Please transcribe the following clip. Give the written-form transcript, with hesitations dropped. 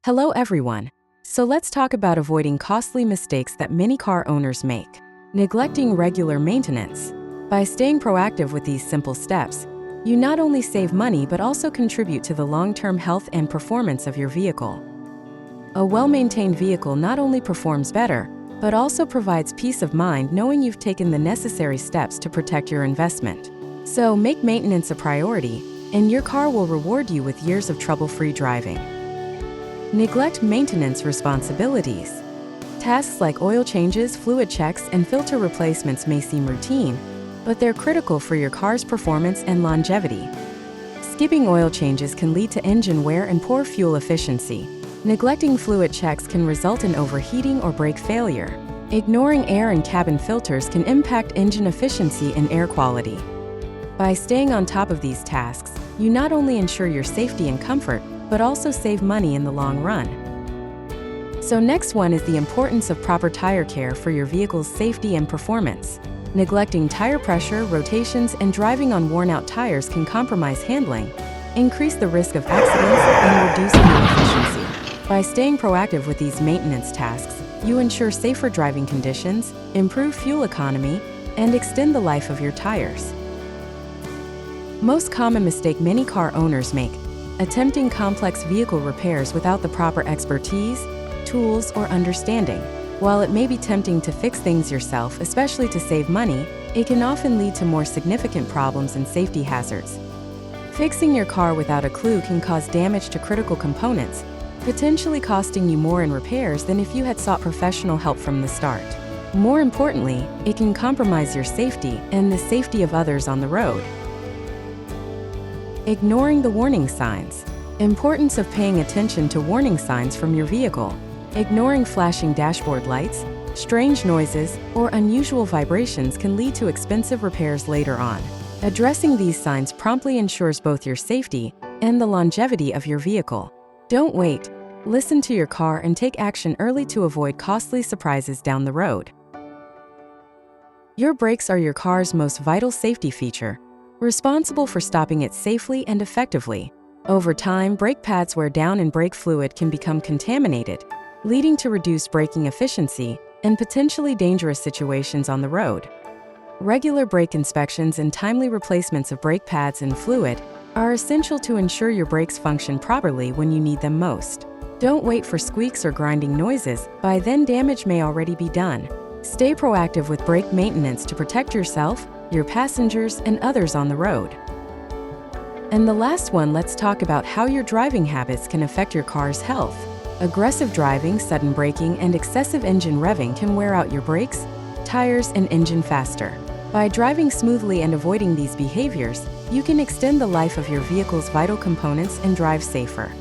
Hello everyone. So let's talk about avoiding costly mistakes that many car owners make. Neglecting regular maintenance. By staying proactive with these simple steps, you not only save money but also contribute to the long-term health and performance of your vehicle. A well-maintained vehicle not only performs better, but also provides peace of mind knowing you've taken the necessary steps to protect your investment. So make maintenance a priority, and your car will reward you with years of trouble-free driving. Neglect maintenance responsibilities. Tasks like oil changes, fluid checks, and filter replacements may seem routine, but they're critical for your car's performance and longevity. Skipping oil changes can lead to engine wear and poor fuel efficiency. Neglecting fluid checks can result in overheating or brake failure. Ignoring air and cabin filters can impact engine efficiency and air quality. By staying on top of these tasks, you not only ensure your safety and comfort, but also save money in the long run. So next one is the importance of proper tire care for your vehicle's safety and performance. Neglecting tire pressure, rotations, and driving on worn-out tires can compromise handling, increase the risk of accidents, and reduce fuel efficiency. By staying proactive with these maintenance tasks, you ensure safer driving conditions, improve fuel economy, and extend the life of your tires. Most common mistake many car owners make: attempting complex vehicle repairs without the proper expertise, tools, or understanding. While it may be tempting to fix things yourself, especially to save money, it can often lead to more significant problems and safety hazards. Fixing your car without a clue can cause damage to critical components, potentially costing you more in repairs than if you had sought professional help from the start. More importantly, it can compromise your safety and the safety of others on the road. Ignoring the warning signs. Importance of paying attention to warning signs from your vehicle. Ignoring flashing dashboard lights, strange noises, or unusual vibrations can lead to expensive repairs later on. Addressing these signs promptly ensures both your safety and the longevity of your vehicle. Don't wait. Listen to your car and take action early to avoid costly surprises down the road. Your brakes are your car's most vital safety feature, responsible for stopping it safely and effectively. Over time, brake pads wear down and brake fluid can become contaminated, leading to reduced braking efficiency and potentially dangerous situations on the road. Regular brake inspections and timely replacements of brake pads and fluid are essential to ensure your brakes function properly when you need them most. Don't wait for squeaks or grinding noises; by then damage may already be done. Stay proactive with brake maintenance to protect yourself, your passengers, and others on the road. And the last one, let's talk about how your driving habits can affect your car's health. Aggressive driving, sudden braking, and excessive engine revving can wear out your brakes, tires, and engine faster. By driving smoothly and avoiding these behaviors, you can extend the life of your vehicle's vital components and drive safer.